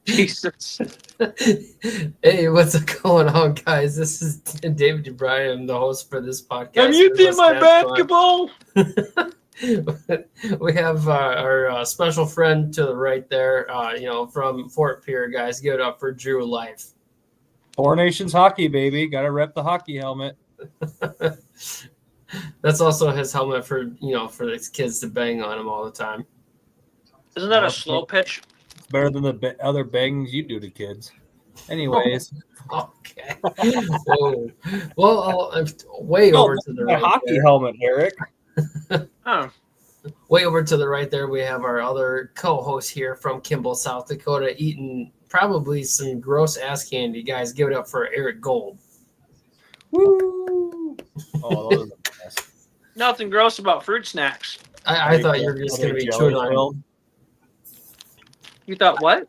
Jesus. Hey, what's going on, guys? This is David DeBryan. I'm the host for this podcast. Have you seen my basketball? We have our special friend to the right there, from Fort Pierre, guys. Give it up for Drew Life. Four Nations hockey, baby. Got to rep the hockey helmet. That's also his helmet for his kids to bang on him all the time. Isn't that a slow pitch? It's better than the other bangs you do to kids. Anyways. Okay. Whoa. Well, way over to the right. Hockey there. helmet, Eric. Oh. Way over to the right there, we have our other co-host here from Kimball, South Dakota, eating probably some gross ass candy. Guys, give it up for Eric Gold. Woo! Oh, those are the best. Nothing gross about fruit snacks. I thought you were just going to be chewing on. You thought what?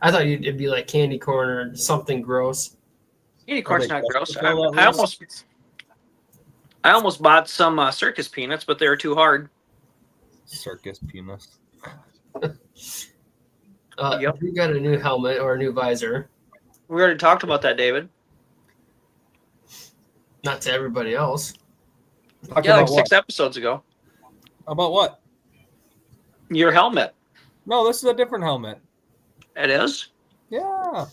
I thought it'd be like candy corn or something gross. Candy corn's not gross. I almost bought some circus peanuts, but they were too hard. Circus peanuts. Yep. We got a new helmet or a new visor. We already talked about that, David. Not to everybody else. Yeah, like 6 episodes ago. About what? Your helmet. No, this is a different helmet. It is? Yeah.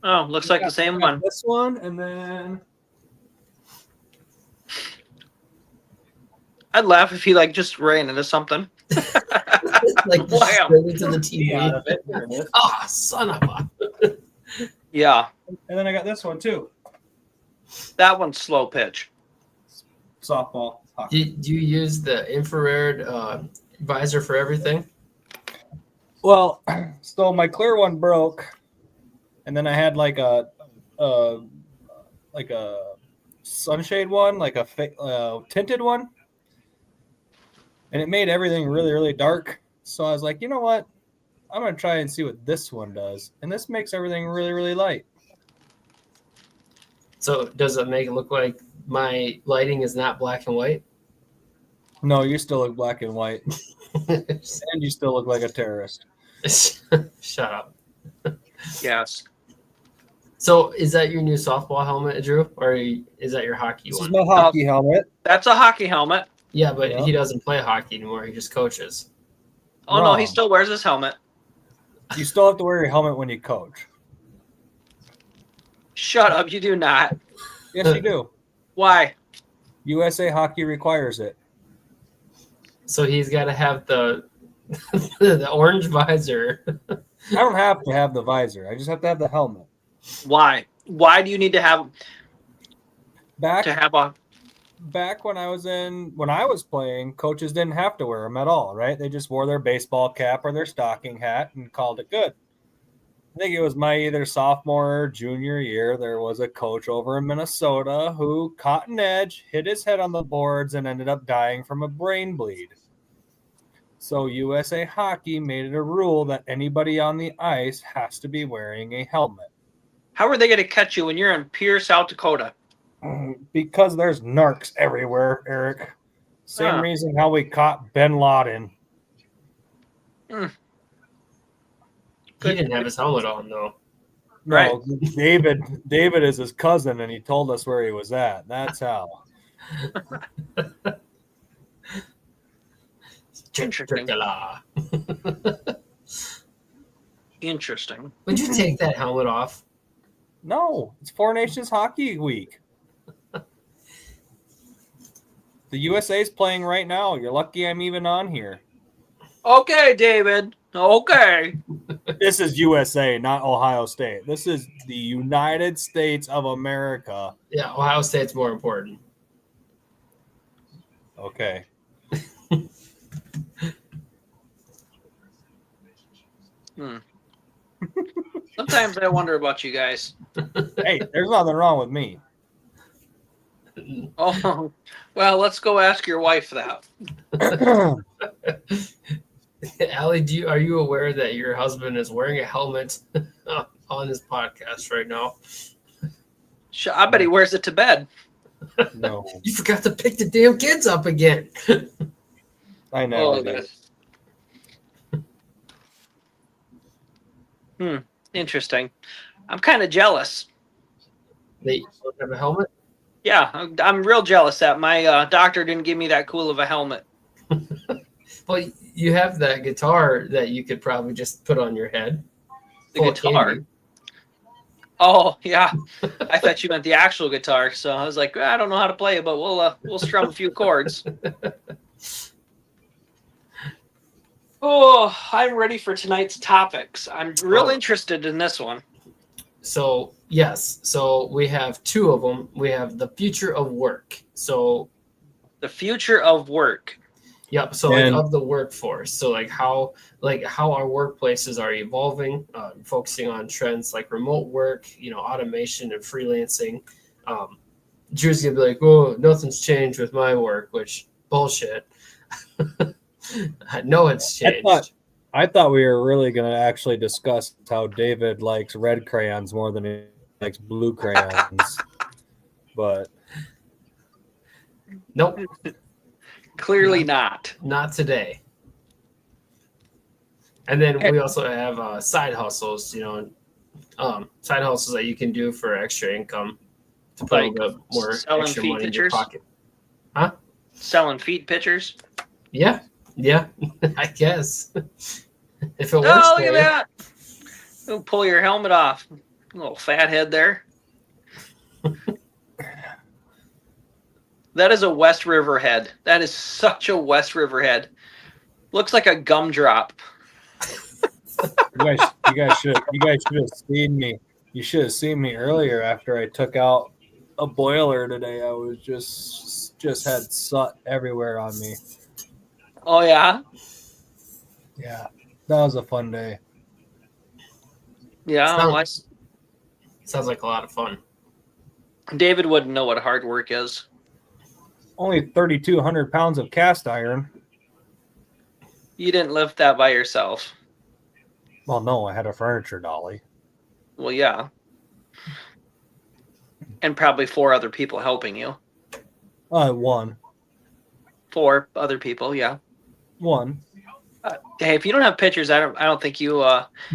Oh, looks like the same one. This one, and then... I'd laugh if he just ran into something. Like Wham. straight into the TV. Yeah, there it is. Oh, son of a... Yeah. And then I got this one, too. That one's slow pitch. Softball. Do you use the infrared visor for everything? Well, so my clear one broke, and then I had like a sunshade one, like a tinted one, and it made everything really, really dark. So I was like, you know what? I'm gonna try and see what this one does, and this makes everything really, really light. So does it make it look like my lighting is not black and white? No, you still look black and white, and you still look like a terrorist. Shut up. Yes. So is that your new softball helmet, Drew, or is that your hockey This one? is my hockey helmet. That's a hockey helmet. Yeah, but he doesn't play hockey anymore. He just coaches. Oh, no, he still wears his helmet. You still have to wear your helmet when you coach. Shut up. You do not. Yes, you do. Why? USA Hockey requires it. So he's got to have the the orange visor. I don't have to have the visor. I just have to have the helmet. Why? Why do you need to have Back when I was playing, coaches didn't have to wear them at all, right? They just wore their baseball cap or their stocking hat and called it good. I think it was my either sophomore or junior year. There was a coach over in Minnesota who caught an edge, hit his head on the boards, and ended up dying from a brain bleed. So USA Hockey made it a rule that anybody on the ice has to be wearing a helmet. How are they going to catch you when you're in Pierre, South Dakota? Because there's narcs everywhere, Eric. Same reason how we caught Bin Laden. He didn't have his helmet on, though. No, Right. David is his cousin, and he told us where he was at. That's how. Interesting. Interesting. Would you take that helmet off? No, it's Four Nations Hockey Week. The USA's playing right now. You're lucky I'm even on here. Okay, David. Okay. This is USA, not Ohio State. This is the United States of America. Yeah, Ohio State's more important. Okay. Sometimes I wonder about you guys. Hey, there's nothing wrong with me. Oh, well, let's go ask your wife that. Allie, are you aware that your husband is wearing a helmet on his podcast right now? I bet he wears it to bed. No, You forgot to pick the damn kids up again. I never Oh, did. Interesting. I'm kind of jealous. They don't have a helmet? Yeah, I'm real jealous that my doctor didn't give me that cool of a helmet. Well, you have that guitar that you could probably just put on your head. The guitar. Oh, yeah. I thought you meant the actual guitar. So I was like, I don't know how to play it, but we'll strum a few chords. Oh, I'm ready for tonight's topics. I'm real interested in this one. So, yes. So we have two of them. We have the future of work. So the future of work. Yep. So like of the workforce. So how our workplaces are evolving, focusing on trends like remote work, automation and freelancing. Drew's gonna be like, oh, nothing's changed with my work, which bullshit. I know it's changed. I thought we were really gonna actually discuss how David likes red crayons more than he likes blue crayons. But nope. Clearly not. Not today. And then we also have side hustles, side hustles that you can do for extra income to put a little bit more extra money in your pocket. Huh? Selling feet pictures? Yeah. I guess. If it works. Oh, look at that. You'll pull your helmet off. Little fat head there. That is a West River head. That is such a West River head. Looks like a gumdrop. You guys should have seen me. You should have seen me earlier after I took out a boiler today. I was just had soot everywhere on me. Oh yeah? Yeah. That was a fun day. Yeah. Sounds like a lot of fun. David wouldn't know what hard work is. Only 3,200 pounds of cast iron. You didn't lift that by yourself. Well, no, I had a furniture dolly. Well, yeah. And probably 4 other people helping you. One. 4 other people, yeah. One. Hey, if you don't have pictures, I don't think you.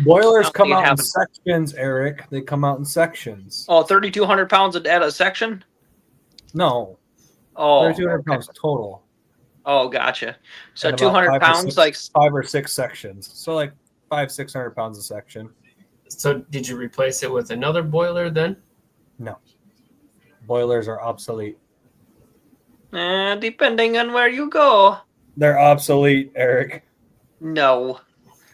Boilers come out in sections, Eric. They come out in sections. Oh, 3,200 pounds at a section? No. Oh, 3,200 pounds total. Oh, gotcha. So 200 pounds, 5 or 6 sections. So like 500-600 pounds a section. So did you replace it with another boiler then? No. Boilers are obsolete. Depending on where you go. They're obsolete, Eric. No.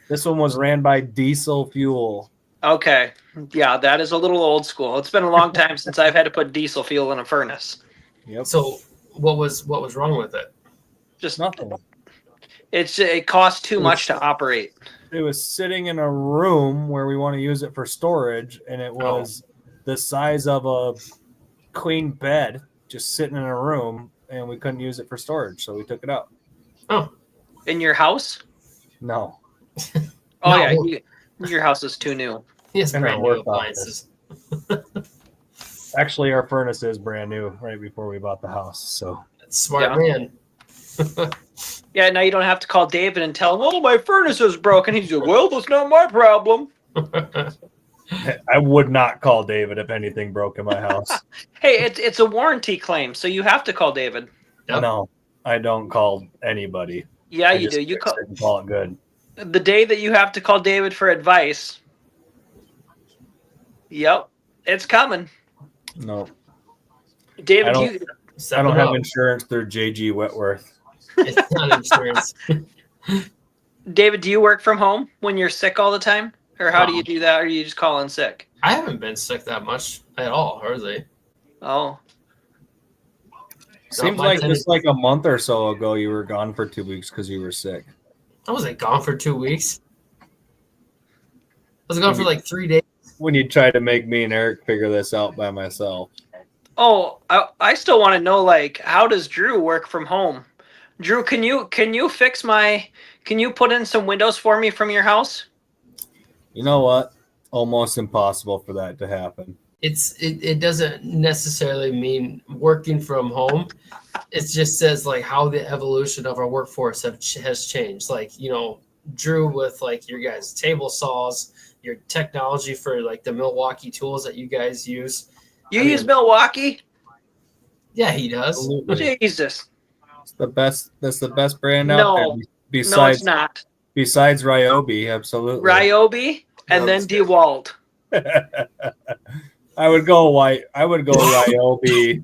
This one was ran by diesel fuel. Okay. Yeah, that is a little old school. It's been a long time since I've had to put diesel fuel in a furnace. Yep. So what was wrong with it? Just nothing. It costs too much to operate. It was sitting in a room where we want to use it for storage, and it was the size of a queen bed just sitting in a room, and we couldn't use it for storage, so we took it out. Oh. In your house? No. Oh, no. Yeah. Your house is too new. Yes, brand new appliances. Actually, our furnace is brand new right before we bought the house. So smart man. Yeah, now you don't have to call David and tell him, oh, my furnace is broken. He's like, well, that's not my problem. I would not call David if anything broke in my house. Hey, it's a warranty claim, so you have to call David. Yep. No, I don't call anybody. Yeah, you do. You call it good. The day that you have to call David for advice. Yep, it's coming. No. David, I don't have insurance through JG Wentworth. It's not insurance. David, do you work from home when you're sick all the time? Or how do you do that? Or are you just calling sick? I haven't been sick that much at all, hardly. Oh. Seems like just like a month or so ago you were gone for 2 weeks because you were sick. I wasn't gone for 2 weeks. I was gone for like 3 days. When you tried to make me and Eric figure this out by myself. Oh, I still want to know, like, how does Drew work from home? Drew, can you put in some windows for me from your house? You know what? Almost impossible for that to happen. It doesn't necessarily mean working from home. It just says like how the evolution of our workforce has changed. Like, Drew, with like your guys' table saws, your technology for like the Milwaukee tools that you guys use. You use Milwaukee? Yeah, he does. Absolutely. Jesus. It's the best. That's the best brand No. out there. No, Besides, it's not. Besides Ryobi, absolutely. Ryobi and then DeWalt. I would go white. I would go Ryobi,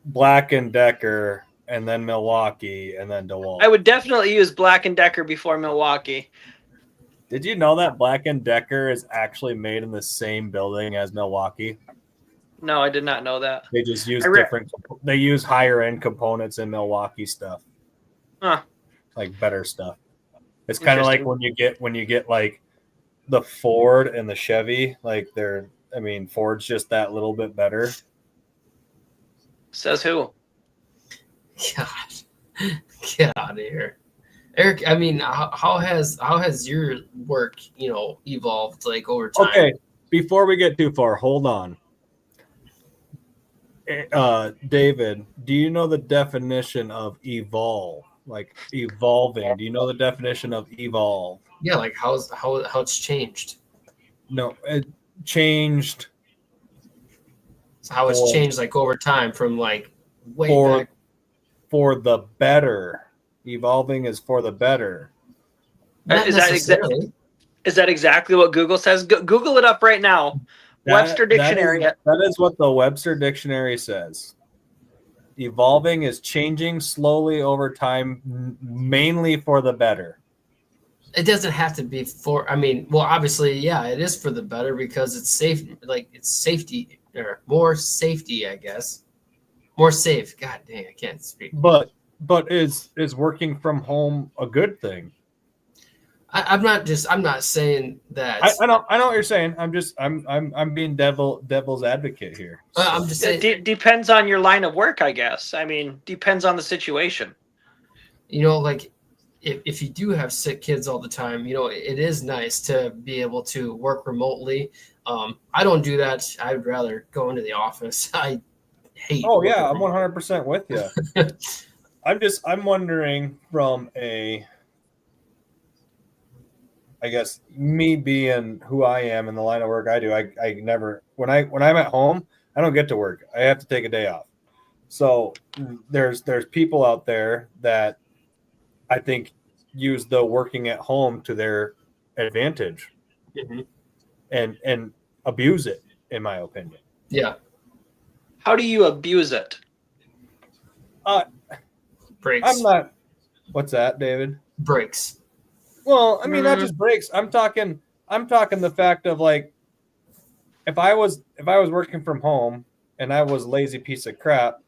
Black and Decker, and then Milwaukee, and then DeWalt. I would definitely use Black and Decker before Milwaukee. Did you know that Black and Decker is actually made in the same building as Milwaukee? No, I did not know that. They just use different. They use higher end components in Milwaukee stuff. Huh. Like better stuff. It's kind of like when you get like the Ford and the Chevy, like Ford's just that little bit better. Says who? God, get out of here, Eric. I mean, how has your work, evolved like over time? Okay, before we get too far, hold on. David, do you know the definition of evolve? Like evolving. Do you know the definition of evolve? Yeah, like how it's changed. No, it changed. So how it's changed like over time from like way back. For the better. Evolving is for the better. Is that exactly what Google says? Google it up right now. Webster Dictionary. That is what the Webster Dictionary says. Evolving is changing slowly over time, mainly for the better. It doesn't have to be obviously, yeah, it is for the better because it's safe. Like it's safety or more safety, I guess. More safe. God dang, I can't speak. But is working from home a good thing? I'm not saying that. I know what you're saying. I'm being devil's advocate here. So. I'm just saying it depends on your line of work, I guess. I mean, depends on the situation. Like if you do have sick kids all the time, it is nice to be able to work remotely. I don't do that. I'd rather go into the office. I hate. Oh yeah, I'm 100% with you. I'm wondering from I guess me being who I am in the line of work I do, I never when I'm at home, I don't get to work. I have to take a day off. So there's people out there that I think use the working at home to their advantage, and abuse it, in my opinion. Yeah. How do you abuse it? Breaks. I'm not. What's that, David? Breaks. Well, I mean, not just breaks. I'm talking the fact of like, if I was working from home and I was a lazy piece of crap,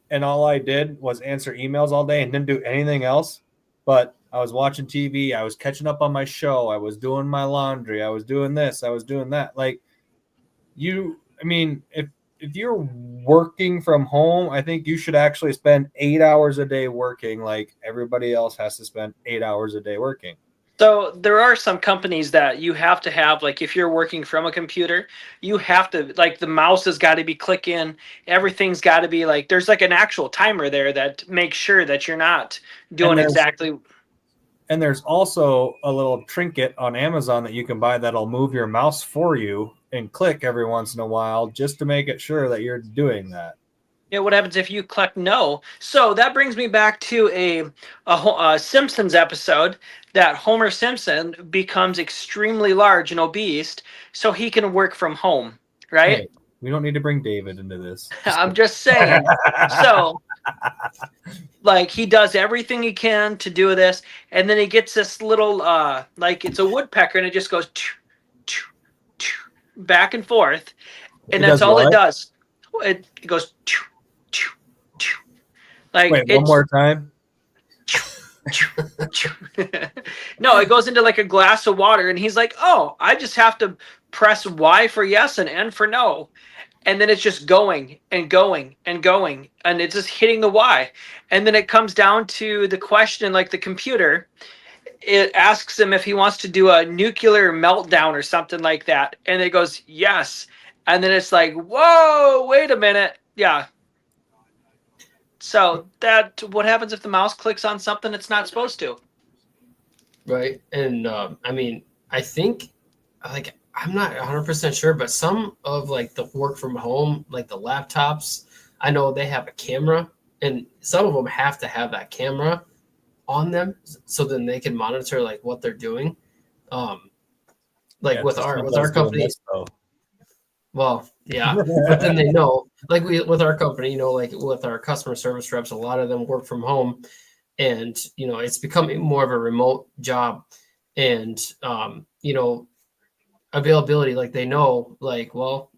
and all I did was answer emails all day and didn't do anything else, but I was watching TV, I was catching up on my show, I was doing my laundry, I was doing this, I was doing that. Like, if you're working from home, I think you should actually spend 8 hours a day working like everybody else has to spend 8 hours a day working. So there are some companies that you have to have, like if you're working from a computer, you have to, like the mouse has got to be clicking. Everything's got to be like, there's like an actual timer there that makes sure that you're not doing exactly. And there's also a little trinket on Amazon that you can buy that'll move your mouse for you and click every once in a while just to make it sure that you're doing that. Yeah, what happens if you click no? So that brings me back to a Simpsons episode that Homer Simpson becomes extremely large and obese so he can work from home, right? Hey, we don't need to bring David into this. I'm just saying. So, like, he does everything he can to do this, and then he gets this little, like, it's a woodpecker, and it just goes back and forth, and that's all it does. It goes like. Wait, one more time. No, it goes into like a glass of water, and he's like, "Oh, I just have to press Y for yes and N for no." And then it's just going and going and going, and it's just hitting the Y. And then it comes down to the question, like the computer, it asks him if he wants to do a nuclear meltdown or something like that. And it goes, yes. And then it's like, whoa, wait a minute. Yeah. So what happens if the mouse clicks on something it's not supposed to? Right. And I mean, I think like I'm not 100% sure, but some of like the work from home, like the laptops, I know they have a camera, and some of them have to have that camera on them so then they can monitor like what they're doing. Like with our company. Well, yeah, but then they know, like with our company, you know, like with our customer service reps, a lot of them work from home, and you know, it's becoming more of a remote job, and you know, availability, like they know, like, well,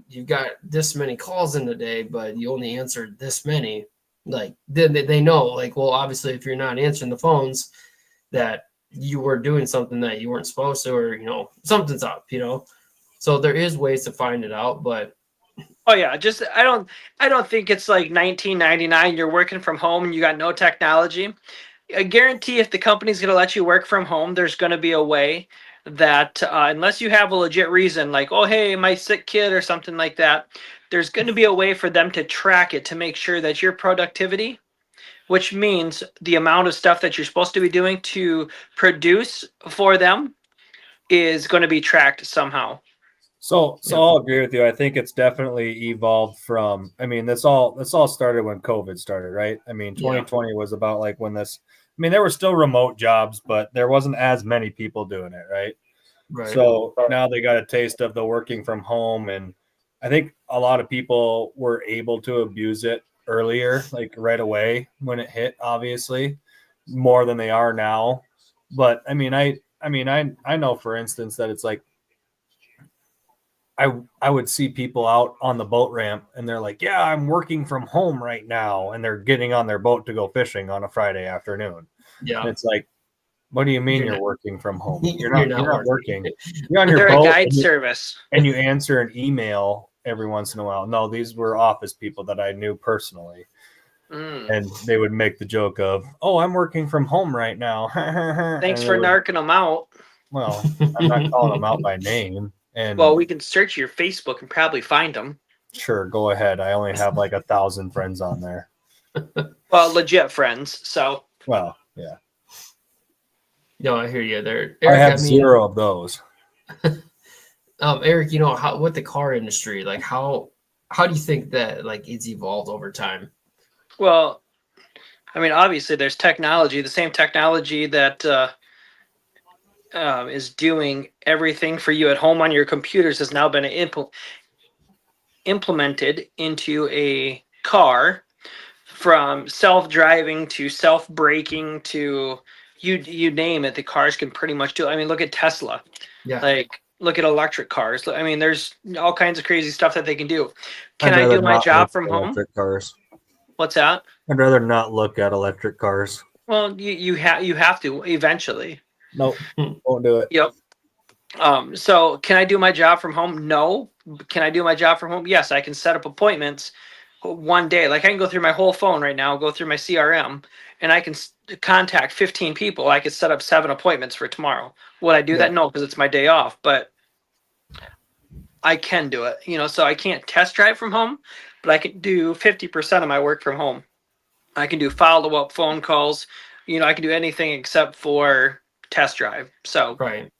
you've got this many calls in the day, but you only answered this many. Like then they know, like, well, obviously, if you're not answering the phones, that you were doing something that you weren't supposed to, or you know, something's up, you know. So there is ways to find it out, but oh yeah, just I don't think it's like 1999. You're working from home and you got no technology. I guarantee if the company's going to let you work from home, there's going to be a way that unless you have a legit reason, like oh hey my sick kid or something like that, there's going to be a way for them to track it to make sure that your productivity, which means the amount of stuff that you're supposed to be doing to produce for them, is going to be tracked somehow. So I'll agree with you. I think it's definitely evolved from. I mean, this all started when COVID started, right? I mean, 2020 was about like when this. I mean, there were still remote jobs, but there wasn't as many people doing it, right? Right. So now they got a taste of the working from home, and I think a lot of people were able to abuse it earlier, like right away when it hit. Obviously, more than they are now. But I mean, I know, for instance, that it's like. I would see people out on the boat ramp and they're like, yeah, I'm working from home right now. And they're getting on their boat to go fishing on a Friday afternoon. Yeah. And it's like, what do you mean you're working from home? You're not working. You're on your boat. They're a guide service. And you answer an email every once in a while. No, these were office people that I knew personally. And they would make the joke of, oh, I'm working from home right now. Thanks for narking them out. Well, I'm not calling them out by name. And well, we can search your Facebook and probably find them. Sure, go ahead. I only have like 1,000 friends on there. Well, legit friends. So. Well, yeah. No, I hear you there. Eric, I have 0 of those. Eric, you know what the car industry, like how do you think that like it's evolved over time? Well, I mean, obviously there's technology, the same technology that is doing everything for you at home on your computers has now been implemented into a car, from self-driving to self-braking to you name it. The cars can pretty much do it. I mean, look at Tesla. Yeah. Like, look at electric cars. I mean, there's all kinds of crazy stuff that they can do. Can I do my job from home? Electric cars. What's that? I'd rather not look at electric cars. Well, you have to eventually. Nope, won't do it. Yep. So can I do my job from home? No. Can I do my job from home? Yes, I can set up appointments one day. Like I can go through my whole phone right now, go through my CRM, and I can contact 15 people. I could set up 7 appointments for tomorrow. Would I do that? No, because it's my day off, but I can do it. You know, so I can't test drive from home, but I can do 50% of my work from home. I can do follow-up phone calls. You know, I can do anything except for test drive. So right.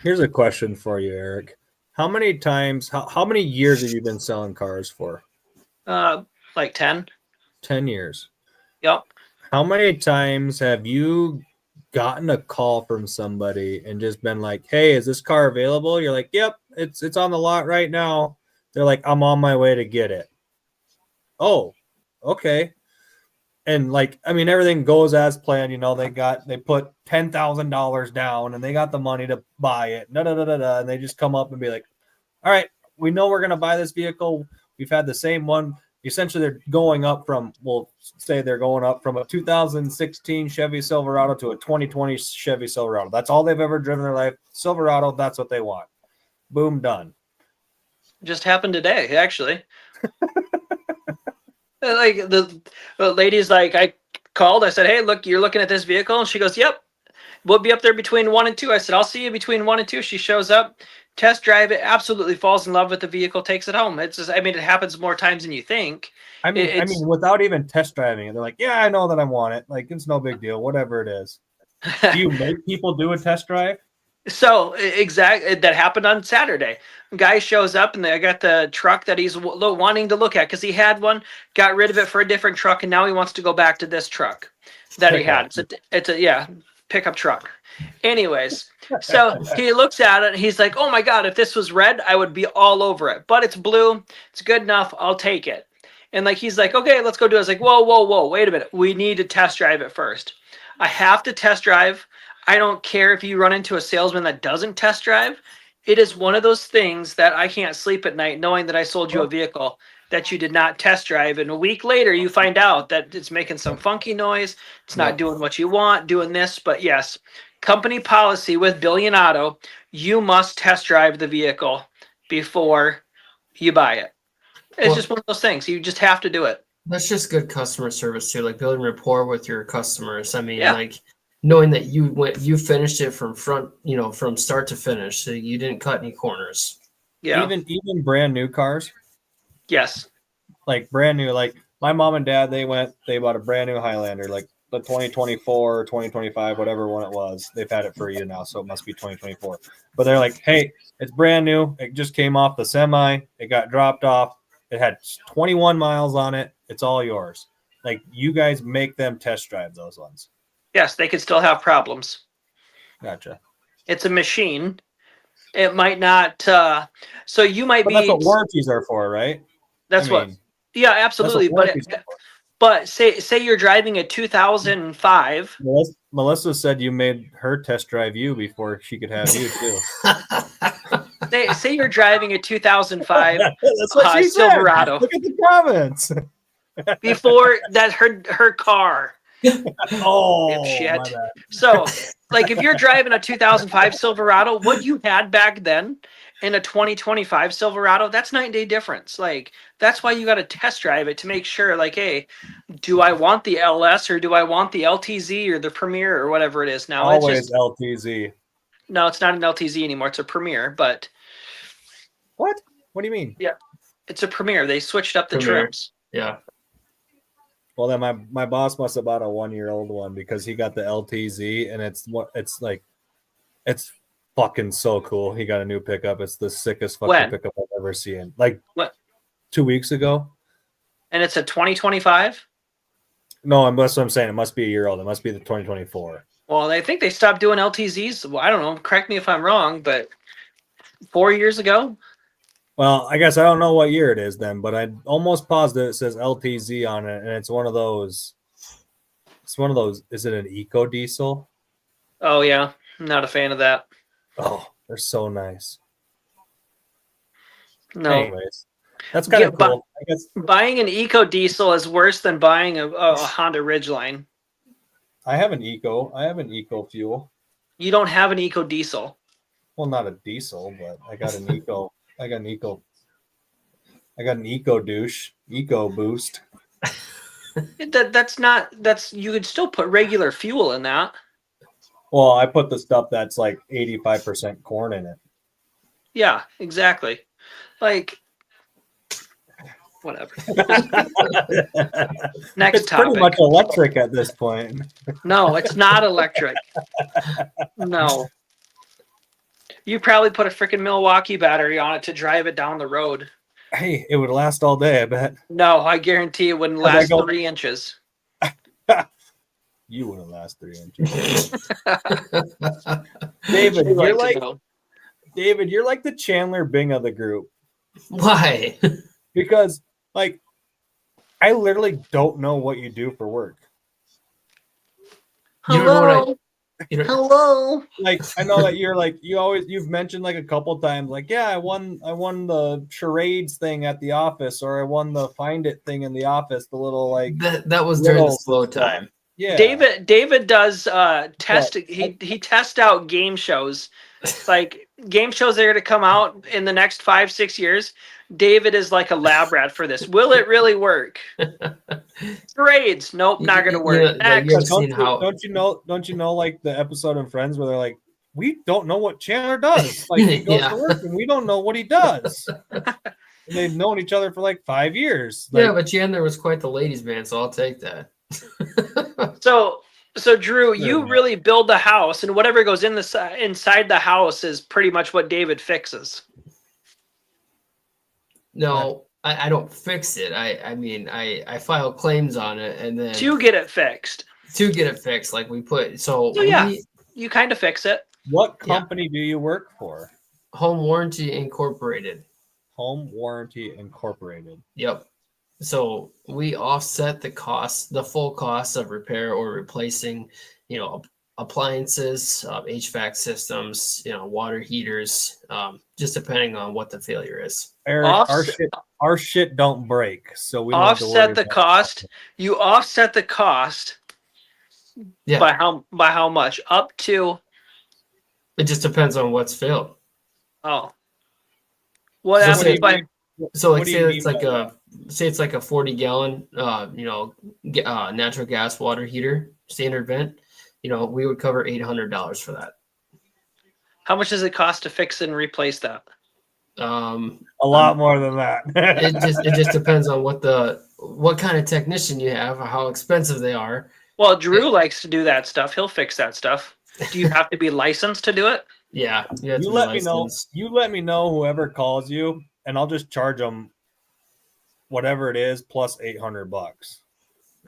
Here's a question for you, Eric. How many times, how many years have you been selling cars for? Like 10. 10 years. Yep. How many times have you gotten a call from somebody and just been like, hey, is this car available? You're like, yep, it's on the lot right now. They're like, I'm on my way to get it. Oh, okay. And like, I mean, everything goes as planned. You know, they put $10,000 down and they got the money to buy it. And they just come up and be like, all right, we know we're going to buy this vehicle. We've had the same one. Essentially, they're going up from, we'll say they're going up from a 2016 Chevy Silverado to a 2020 Chevy Silverado. That's all they've ever driven in their life. Silverado, that's what they want. Boom, done. Just happened today, actually. Like the lady's like, I called. I said, hey, look, you're looking at this vehicle. And she goes, yep, we'll be up there between 1 and 2. I said, I'll see you between 1 and 2. She shows up, test drive it, absolutely falls in love with the vehicle, takes it home. It's just, I mean, it happens more times than you think. I mean, without even test driving it, they're like, yeah, I know that I want it. Like, it's no big deal, whatever it is. Do you make people do a test drive? So exactly, that happened on Saturday. Guy shows up and I got the truck that he's wanting to look at because he had one, got rid of it for a different truck, and now he wants to go back to this truck that he had. It's a pickup truck. Anyways, so he looks at it and he's like, "Oh my God, if this was red, I would be all over it. But it's blue. It's good enough. I'll take it." And like he's like, "Okay, let's go do it." I was like, "Whoa, wait a minute. We need to test drive it first. I have to test drive. I don't care if you run into a salesman that doesn't test drive. It is one of those things that I can't sleep at night knowing that I sold you a vehicle that you did not test drive. And a week later, you find out that it's making some funky noise. It's not doing what you want, doing this. But yes, company policy with Billion Auto, you must test drive the vehicle before you buy it. It's just one of those things. You just have to do it. That's just good customer service too, like building rapport with your customers. I mean, like knowing that you finished it from start to finish, so you didn't cut any corners. Yeah. Even brand new cars. Yes. Like brand new, like my mom and dad, they bought a brand new Highlander, like the 2024 or 2025, whatever one it was. They've had it for a year now, so it must be 2024. But they're like, "Hey, it's brand new. It just came off the semi. It got dropped off. It had 21 miles on it. It's all yours." Like, you guys make them test drive those ones. Yes, they could still have problems. Gotcha. It's a machine. It might not. So you might but be. That's what warranties are for, right? That's what. Yeah, absolutely. But say you're driving a 2005. Melissa said you made her test drive you before she could have you too. say you're driving a 2005 That's what she Silverado. Said. Look at the comments. Before that, her car. Oh, shit. So, like, if you're driving a 2005 Silverado, what you had back then in a 2025 Silverado, that's night and day difference. Like, that's why you got to test drive it to make sure, like, hey, do I want the LS or do I want the LTZ or the Premier or whatever it is now? Always it's just, LTZ. No, it's not an LTZ anymore. It's a Premier, but. What? What do you mean? Yeah, it's a Premier. They switched up the trims. Yeah. Well, then my boss must have bought a 1-year-old one because he got the LTZ, and it's fucking so cool. He got a new pickup. It's the sickest fucking pickup I've ever seen. Like, what? 2 weeks ago. And it's a 2025? No, that's what I'm saying. It must be a year old. It must be the 2024. Well, I think they stopped doing LTZs. Well, I don't know. Correct me if I'm wrong, but 4 years ago? Well, I guess I don't know what year it is then, but I'm almost positive it says LTZ on it, and it's one of those. It's one of those. Is it an eco diesel? Oh yeah, I'm not a fan of that. Oh, they're so nice. No. Anyways, that's kind of cool. I guess buying an eco diesel is worse than buying a Honda Ridgeline. I have an eco fuel. You don't have an eco diesel. Well, not a diesel, but I got an eco. I got an eco douche, eco boost. That's you could still put regular fuel in that. Well, I put the stuff that's like 85% corn in it. Yeah, exactly. Like, whatever. Next it's topic. Pretty much electric at this point. No, it's not electric. No. You probably put a freaking Milwaukee battery on it to drive it down the road. Hey, it would last all day, I bet. No, I guarantee it wouldn't last 3 inches. You wouldn't last 3 inches. David, you're like the Chandler Bing of the group. Why? Because, like, I literally don't know what you do for work. You don't know what Hello. Like, I know that you've mentioned like a couple times, like, yeah, I won the charades thing at the office, or I won the find it thing in the office, the little like that was during the slow time. Yeah. David does test he tests out game shows. Like game shows that are to come out in the next 5-6 years. David is like a lab rat for this. Will it really work? Charades. Nope, not gonna work. Don't you know like the episode in Friends where they're like, we don't know what Chandler does. Like he goes to work and we don't know what he does. And they've known each other for like 5 years. Like, yeah, but Chandler was quite the ladies' man, so I'll take that. So Drew, you really build the house, and whatever goes in inside the house is pretty much what David fixes. No, I don't fix it. I mean, I file claims on it, and then to get it fixed. Like we put you kind of fix it. What company do you work for? Home Warranty Incorporated. Home Warranty Incorporated. Yep. So we offset the cost, the full cost of repair or replacing, appliances, HVAC systems, water heaters, just depending on what the failure is. Eric, our shit don't break, so we offset the cost. You offset the cost. Yeah. By how much? Up to. It just depends on what's failed. Oh. What happens by? So like say it's like a 40-gallon natural gas water heater, standard vent, we would cover $800 for that. How much does it cost to fix and replace that? A lot more than that. it just depends on what kind of technician you have or how expensive they are. Well, Drew likes to do that stuff. He'll fix that stuff. Do you have to be licensed to do it? Yeah. You let me know. You let me know whoever calls you, and I'll just charge them whatever it is plus $800.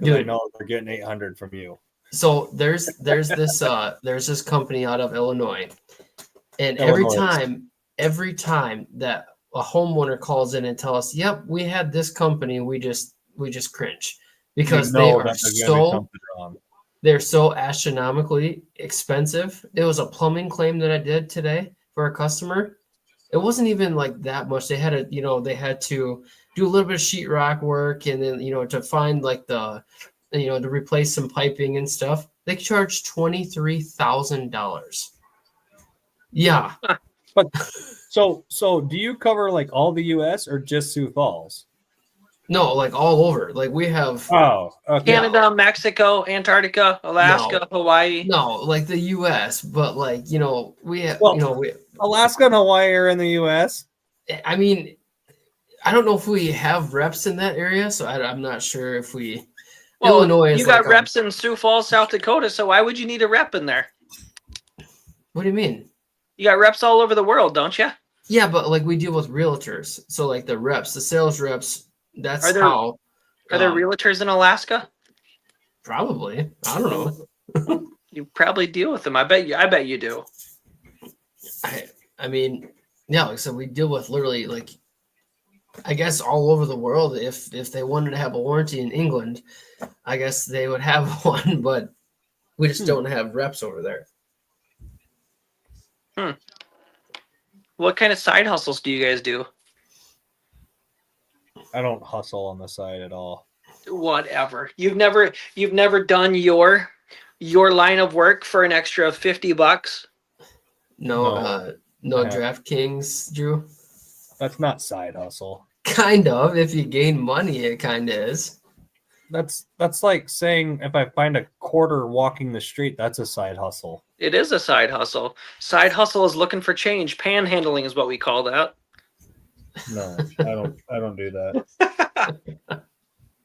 Dude, I know they're getting $800 from you. So there's this company out of Illinois, and every time that a homeowner calls in and tells us, "Yep, we had this company," we just cringe because they're so astronomically expensive. It was a plumbing claim that I did today for a customer. It wasn't even like that much. They had to do a little bit of sheetrock work, and then to find like the to replace some piping and stuff. They charged $23,000. Yeah. But so do you cover like all the US or just Sioux Falls? No, like all over. Like we have Canada, Mexico, Antarctica, Alaska, Hawaii. No, like the US, but like, we have Alaska and Hawaii are in the US. I mean, I don't know if we have reps in that area, so I'm not sure if we Illinois is. You got reps in Sioux Falls, South Dakota, so why would you need a rep in there? What do you mean? You got reps all over the world, don't you? Yeah, but like we deal with realtors. So like the reps, the sales reps, are there realtors in Alaska? Probably. I don't know. You probably deal with them. I bet you do. I mean, yeah, like so we deal with literally like I guess all over the world. If they wanted to have a warranty in England, I guess they would have one, but we just don't have reps over there. What kind of side hustles do you guys do? I don't hustle on the side at all. Whatever. You've never done your line of work for an extra $50? No DraftKings, Drew. That's not side hustle. Kind of. If you gain money, it kind of is. That's like saying if I find a quarter walking the street, that's a side hustle. It is a side hustle. Side hustle is looking for change. Panhandling is what we call that. No, I don't do that.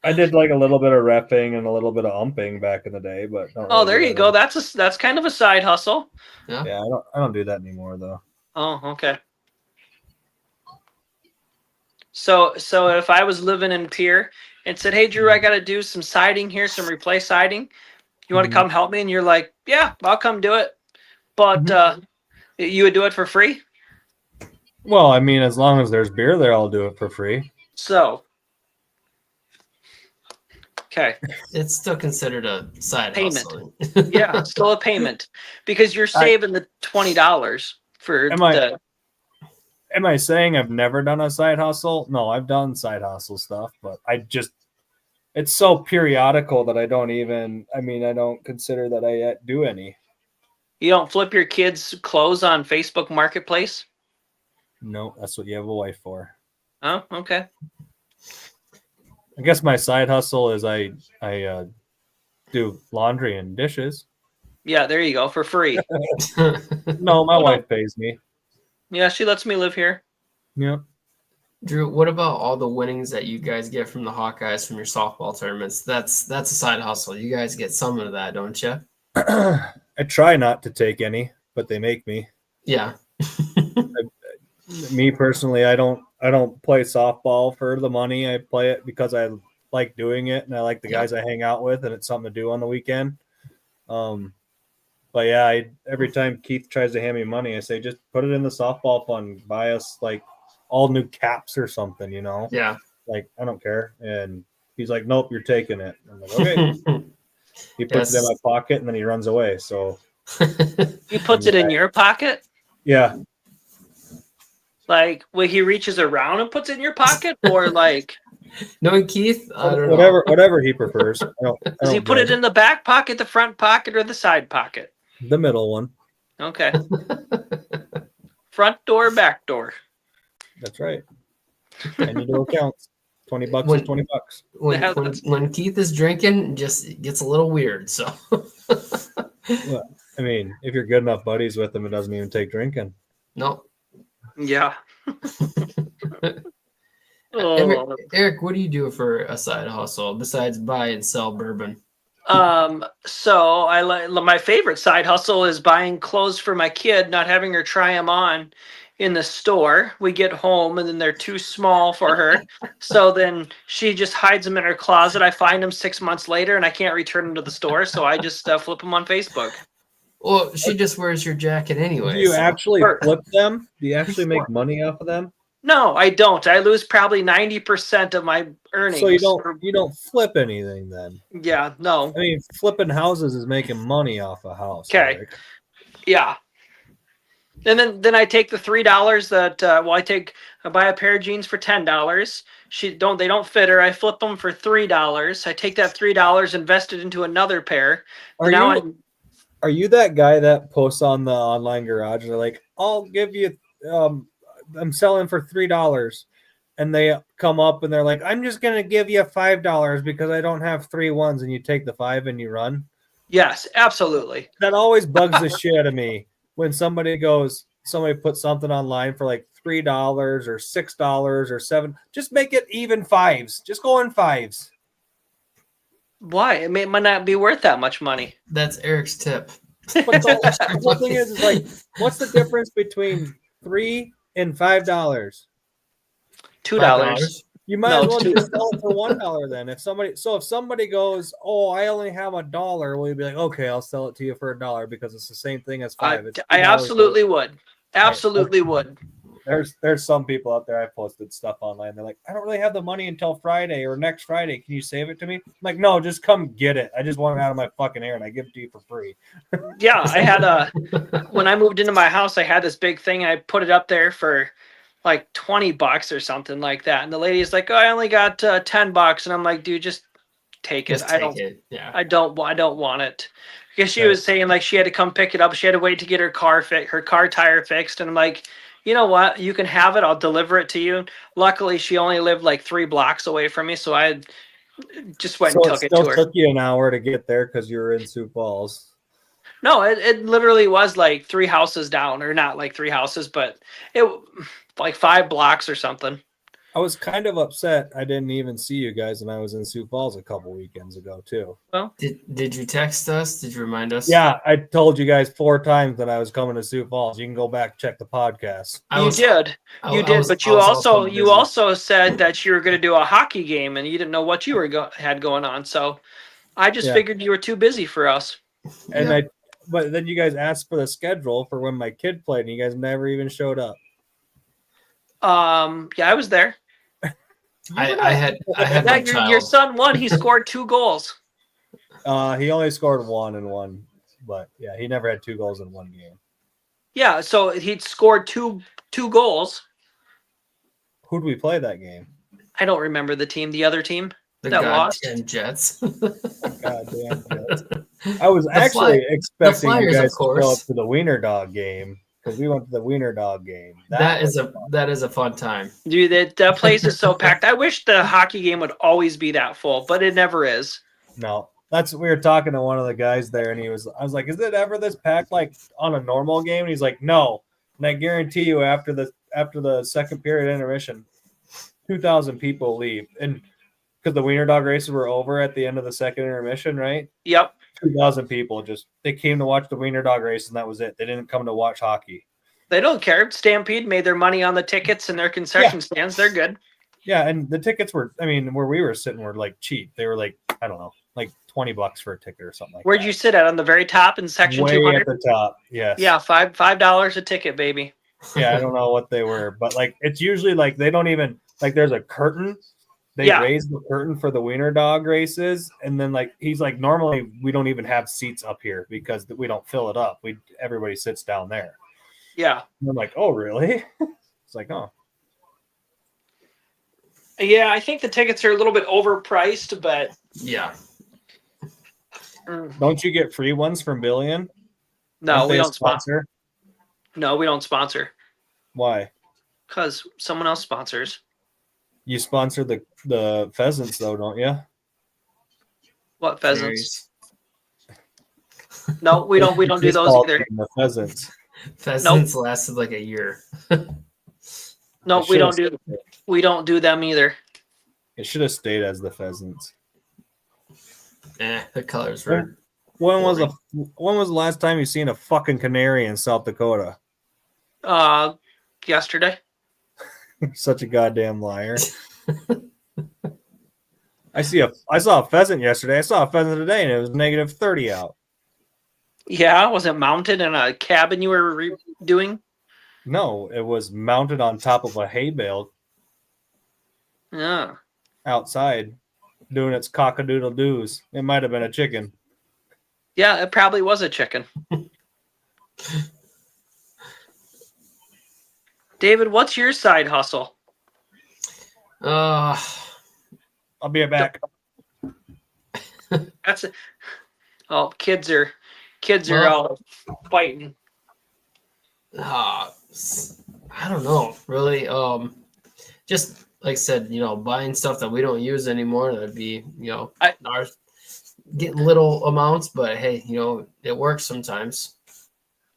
I did like a little bit of repping and a little bit of umping back in the day, but there you go. That's kind of a side hustle. Yeah, I don't do that anymore though. Oh, okay. So if I was living in Pierre and said, "Hey, Drew, I got to do some siding here, some replace siding. You want to come help me?" And you're like, "Yeah, I'll come do it." But you would do it for free? Well, I mean, as long as there's beer there, I'll do it for free. So, okay. It's still considered a side payment. Hustle. Yeah, still a payment because you're saving the $20 for Am I saying I've never done a side hustle? No, I've done side hustle stuff, but it's so periodical that I don't consider that I do any. You don't flip your kids' clothes on Facebook Marketplace? No, that's what you have a wife for. Oh, okay. I guess my side hustle is I do laundry and dishes. Yeah, there you go, for free. No, my wife pays me. Yeah, she lets me live here. Yeah. Drew, what about all the winnings that you guys get from the Hawkeyes from your softball tournaments? That's a side hustle. You guys get some of that, don't you? I try not to take any, but they make me. Yeah. Me personally, I don't play softball for the money. I play it because I like doing it, and I like the guys I hang out with, and it's something to do on the weekend. But yeah, every time Keith tries to hand me money, I say, just put it in the softball fund. Buy us like all new caps or something, you know? Yeah. Like, I don't care. And he's like, nope, you're taking it. I'm like, okay. He puts it in my pocket and then he runs away. So he puts it in your pocket? Yeah. Like, when he reaches around and puts it in your pocket, or like knowing Keith, I don't know. Whatever he prefers. Does he put it in the back pocket, the front pocket, or the side pocket? The middle one. Okay. Front door, back door. That's right. And you know counts. $20 is $20. When Keith is drinking, it just gets a little weird. So well, I mean, if you're good enough buddies with him, it doesn't even take drinking. No. Yeah. Eric, what do you do for a side hustle besides buy and sell bourbon? So I like my favorite side hustle is buying clothes for my kid, not having her try them on in the store. We get home and then they're too small for her. So then she just hides them in her closet. I find them 6 months later and I can't return them to the store. So I just flip them on Facebook. Well, she just wears your jacket anyway. Do you actually flip them? Do you actually make money off of them? No, I don't. I lose probably 90% of my earnings. So you don't flip anything then? Yeah, no. I mean, flipping houses is making money off a house. Okay. Eric. Yeah. And then I take the $3 that I buy a pair of jeans for $10. They don't fit her. I flip them for $3. I take that $3, invest it into another pair. Are you that guy that posts on the online garage? They're like, I'll give you I'm selling for $3, and they come up and they're like, I'm just gonna give you $5 because I don't have 3 ones, and you take the 5 and you run. Yes, absolutely. That always bugs the shit out of me when somebody puts something online for like $3 or $6 or $7. Just make it even 5s. Just go in 5s. Why? It might not be worth that much money. That's Eric's tip. But the whole thing is like, what's the difference between $3 and $5? $2. You might as well just sell it for $1 then. If somebody goes, oh, I only have $1, well, you'd be like, okay, I'll sell it to you for $1 because it's the same thing as $5. I absolutely would. Absolutely would. There's some people out there. I posted stuff online. They're like, I don't really have the money until Friday or next Friday. Can you save it to me? I'm like, no, just come get it. I just want it out of my fucking hair and I give it to you for free. Yeah, I had when I moved into my house, I had this big thing. I put it up there for like $20 or something like that. And the lady's like, oh, I only got $10. And I'm like, dude, just take it. I don't want it. Because she was saying like she had to come pick it up. She had to wait to get her car tire fixed. And I'm like, you know what? You can have it. I'll deliver it to you. Luckily, she only lived like 3 blocks away from me. So I just went and took it to her. It took you an hour to get there because you were in Sioux Falls. No, it literally was like 3 houses down, or not like 3 houses, but it like 5 blocks or something. I was kind of upset I didn't even see you guys when I was in Sioux Falls a couple weekends ago too. Well, did you text us? Did you remind us? Yeah, I told you guys 4 times that I was coming to Sioux Falls. You can go back and check the podcast. You did, but you also said that you were going to do a hockey game and you didn't know what you had going on. So I just figured you were too busy for us. And but then you guys asked for the schedule for when my kid played, and you guys never even showed up. Yeah, I was there. I had my child. Your son won. He scored 2 goals. He only scored 1 in one, but yeah, he never had 2 goals in one game. Yeah, so he scored two goals. Who'd we play that game? I don't remember the team. The other team that lost. Jets. Goddamn Jets. I was actually expecting you guys to go up to the Wiener Dog game. Because we went to the Wiener Dog game. That is a fun time. Dude, that place is so packed. I wish the hockey game would always be that full, but it never is. No. We were talking to one of the guys there, and I was like, is it ever this packed like on a normal game? And he's like, no. And I guarantee you after the second period intermission, 2,000 people leave. And because the Wiener Dog races were over at the end of the second intermission, right? Yep. 2,000 people they came to watch the wiener dog race, and that was it. They didn't come to watch hockey. They don't care. Stampede made their money on the tickets and their concession stands. They're good. Yeah, and the tickets were, where we were sitting were like cheap. They were like, I don't know, like $20 for a ticket or something like Where'd that. you sit at? On the very top in section Way 200? at the top, yes. Yeah, $5 a ticket, baby. Yeah, I don't know what they were, but like it's usually like they don't even like there's a curtain. They raise the curtain for the wiener dog races, and then like he's like normally we don't even have seats up here because we don't fill it up. Everybody sits down there. Yeah. And I'm like, oh really? It's like, oh. Yeah, I think the tickets are a little bit overpriced, but yeah. Don't you get free ones from Billion? No, we don't sponsor. No, we don't sponsor. Why? Because someone else sponsors. You sponsor the pheasants, though, don't you? What pheasants? No, we don't do those either. The pheasants. Pheasants lasted like a year. No, we don't do them either. It should have stayed as the pheasants. The colors were. When was the last time you seen a fucking canary in South Dakota? Yesterday. Such a goddamn liar. I saw a pheasant yesterday. I saw a pheasant today, and it was -30 out. Yeah, was it mounted in a cabin you were doing? No, it was mounted on top of a hay bale. Yeah. Outside, doing its cockadoodle doos. It might have been a chicken. Yeah, it probably was a chicken. David, what's your side hustle? I'll be right back. That's it. Oh, kids are all fighting. I don't know, really. Just like I said, buying stuff that we don't use anymore. That'd be, ours getting little amounts, but hey, it works sometimes.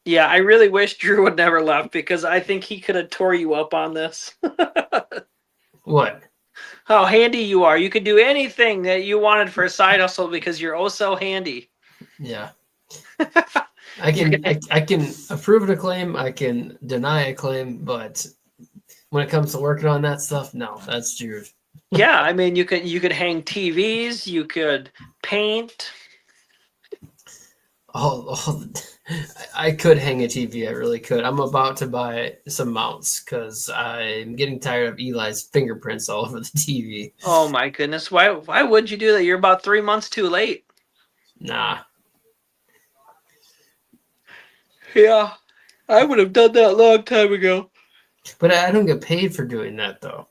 Yeah, I really wish Drew would never left because I think he could have tore you up on this. What? How handy you are. You could do anything that you wanted for a side hustle because you're oh so handy. Yeah. I can approve a claim, I can deny a claim, but when it comes to working on that stuff, no, that's Drew. Yeah, I mean you could hang TVs, you could paint. Oh, I could hang a TV. I really could. I'm about to buy some mounts because I'm getting tired of Eli's fingerprints all over the TV. Oh my goodness! Why would you do that? You're about 3 months too late. Nah. Yeah, I would have done that a long time ago. But I don't get paid for doing that, though.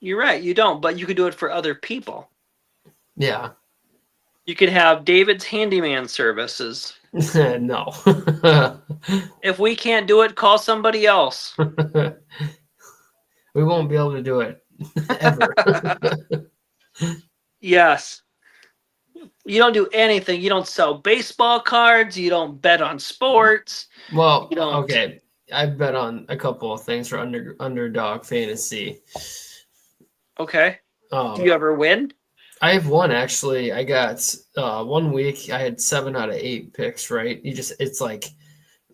You're right. You don't, but you could do it for other people. Yeah. You could have David's handyman services. No. If we can't do it, call somebody else. We won't be able to do it ever. Yes. You don't do anything. You don't sell baseball cards. You don't bet on sports. Well, okay. I bet on a couple of things for Underdog Fantasy. Okay. Do you ever win? I have one actually. I got 1 week. I had 7 out of 8 picks. Right? It's like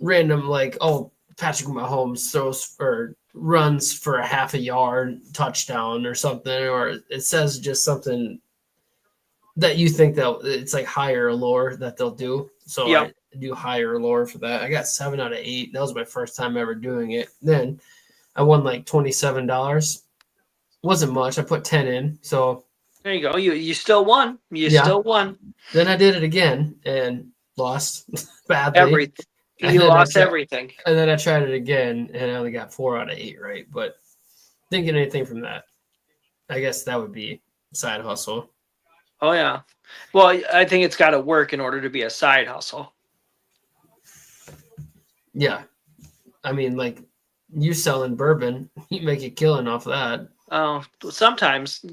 random. Like, oh, Patrick Mahomes throws or runs for a half a yard touchdown or something, or it says just something that you think that it's like higher or lower that they'll do. So I do higher or lower for that. I got 7 out of 8. That was my first time ever doing it. Then I won like $27. Wasn't much. I put 10 in. So there you go. You still won. Still won. Then I did it again and lost badly. Everything. You lost everything. And then I tried it again and I only got 4 out of 8 right. But didn't get anything from that. I guess that would be side hustle. Oh, yeah. Well, I think it's got to work in order to be a side hustle. Yeah. I mean, like, you selling bourbon, you make a killing off that. Oh, sometimes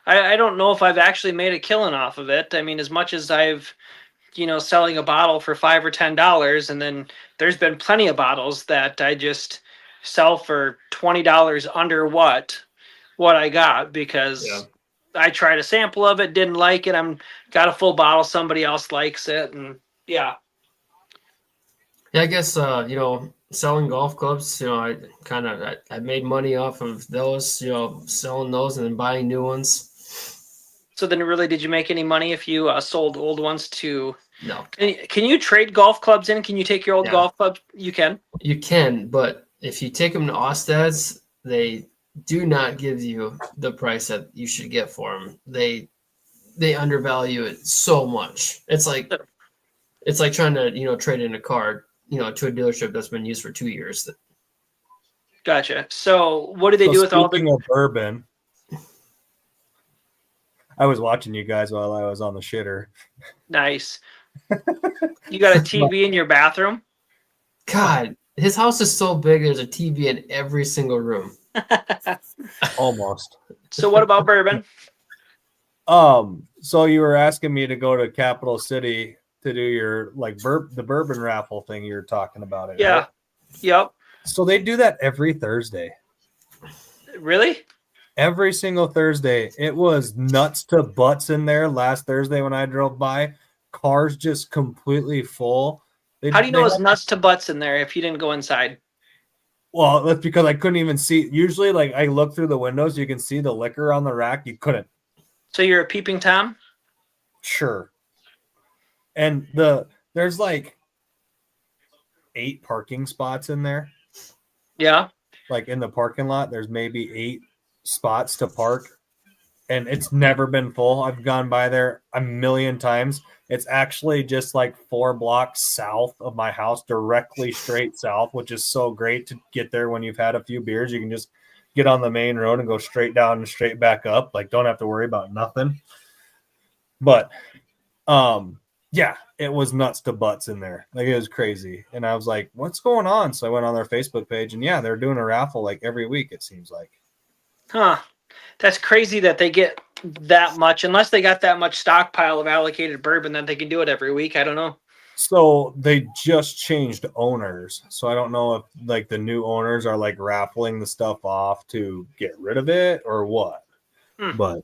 I don't know if I've actually made a killing off of it. I mean, as much as I've, selling a bottle for $5 or $10, and then there's been plenty of bottles that I just sell for $20 under what I got because I tried a sample of it, didn't like it. I'm got a full bottle. Somebody else likes it, and yeah. Yeah, I guess selling golf clubs. I made money off of those. Selling those and then buying new ones. So then, really, did you make any money if you sold old ones to? No. Can you trade golf clubs in? Can you take your old golf clubs? You can. You can, but if you take them to Ostad's, they do not give you the price that you should get for them. They undervalue it so much. It's like trying to trade in a car to a dealership that's been used for 2 years. Gotcha. So what do they do with all the bourbon? I was watching you guys while I was on the shitter. Nice. You got a TV in your bathroom? God, his house is so big. There's a TV in every single room. Almost. So what about bourbon? So you were asking me to go to Capital City to do your the bourbon raffle thing you were talking about it. Yeah. Right? Yep. So they do that every Thursday. Really? Every single Thursday. It was nuts to butts in there last Thursday when I drove by. Cars just completely full. How do you know it's nuts to butts in there if you didn't go inside? Well, that's because I couldn't even see. Usually, I look through the windows, you can see the liquor on the rack. You couldn't. So you're a peeping Tom? Sure. And there's 8 parking spots in there. Yeah. In the parking lot, there's maybe 8 spots to park. And it's never been full. I've gone by there a million times. It's actually just 4 blocks south of my house, directly straight south, which is so great to get there when you've had a few beers. You can just get on the main road and go straight down and straight back up. Don't have to worry about nothing. But, yeah, it was nuts to butts in there. It was crazy. And I was like, what's going on? So I went on their Facebook page, and yeah, they're doing a raffle every week, it seems like. Huh. That's crazy that they get that much, unless they got that much stockpile of allocated bourbon that they can do it every week. I don't know. So they just changed owners. So I don't know if the new owners are raffling the stuff off to get rid of it or what. But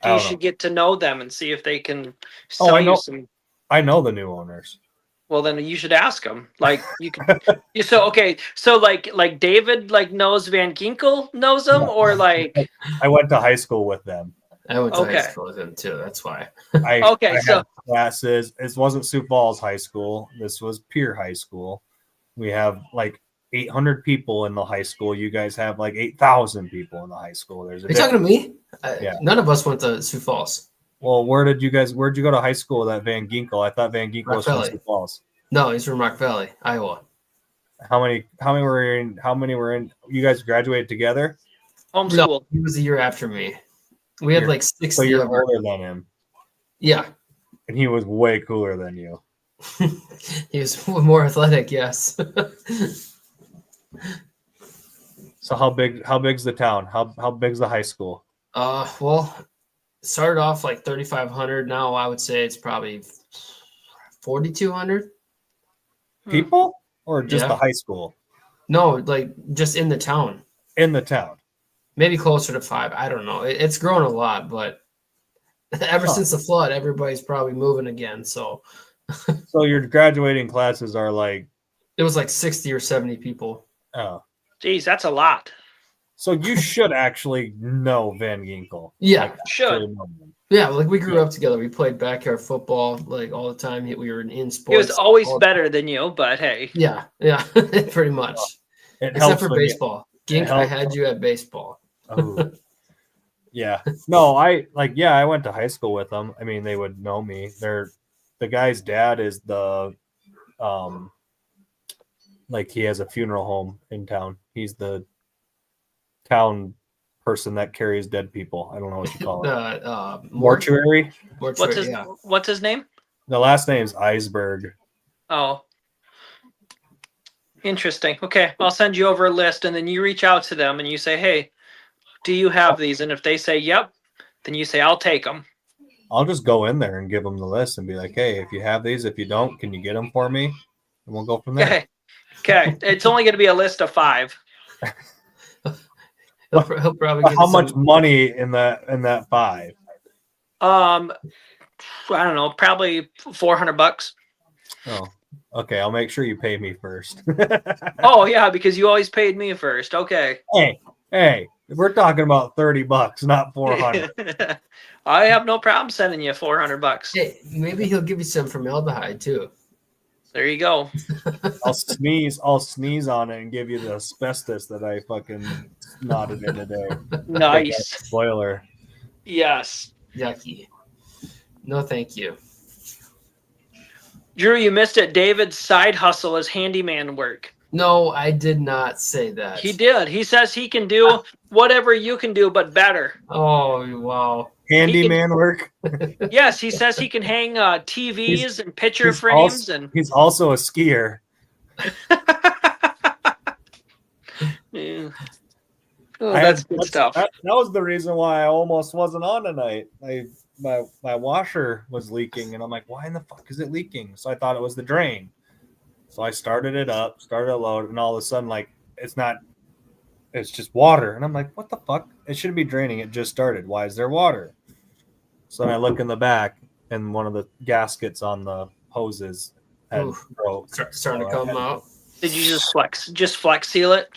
you should get to know them and see if they can sell you some. I know the new owners. Well, then you should ask them. You can. So David knows Van Ginkel knows them, or I went to high school with them. I went to high school with them too. That's why. I had classes. It wasn't Sioux Falls High School. This was Pierre High School. We have 800 people in the high school. You guys have 8,000 people in the high school. Are you talking to me? Yeah. None of us went to Sioux Falls. Well, where'd you go to high school with that Van Ginkel? I thought Van Ginkel was from Sioux Falls. No, he's from Rock Valley, Iowa. How many were in? You guys graduated together? Homeschool. No, he was a year after me. We had 60. So you're older than him. Yeah. And he was way cooler than you. He was more athletic, yes. So how big's the town? How big's the high school? Well, it started off 3,500. Now I would say it's probably 4,200 people, or just the high school? No, just in the town. In the town. Maybe closer to 5. I don't know. It's grown a lot, but ever since the flood, everybody's probably moving again. So your graduating classes are it was 60 or 70 people. Oh. Geez, that's a lot. So you should actually know Van Ginkel. Yeah. Should. Yeah, we grew up together. We played backyard football all the time. We were in sports. He was always better than you, but hey. Yeah, pretty much. Except for baseball. Gink, I had you at baseball. Oh. Yeah. No, I went to high school with them. I mean, they would know me. The guy's dad is the he has a funeral home in town. He's the town person that carries dead people. I don't know what you call it. Mortuary. What's his name? The last name's Eisberg. Oh, interesting. Okay, I'll send you over a list, and then you reach out to them and you say, "Hey, do you have these?" And if they say, "Yep," then you say, "I'll take them." I'll just go in there and give them the list and be like, "Hey, if you have these, if you don't, can you get them for me?" And we'll go from there. Okay. It's only going to be a list of 5. He'll probably get How much money in that 5? I don't know, probably $400. Oh, okay. I'll make sure you pay me first. Oh yeah, because you always paid me first. Okay. Hey, we're talking about $30, not 400. I have no problem sending you $400. Hey, maybe he'll give you some formaldehyde too. There you go. I'll sneeze on it and give you the asbestos that I fucking snotted in today. Nice. Spoiler. Yes. Yucky. No, thank you. Drew, you missed it. David's side hustle is handyman work. No, I did not say that. He did. He says he can do whatever you can do, but better. Oh, wow. Handyman work? Yes, he says he can hang TVs and picture frames. He's also a skier. Yeah. Oh, that's good stuff. That was the reason why I almost wasn't on tonight. My washer was leaking, and I'm like, why in the fuck is it leaking? So I thought it was the drain. So I started it up, started a load, and all of a sudden, like, it's just water. And I'm like, what the fuck? It shouldn't be draining. It just started. Why is there water? So then I look in the back, and one of the gaskets on the hoses had broke. Starting to come out. Did you just flex seal it?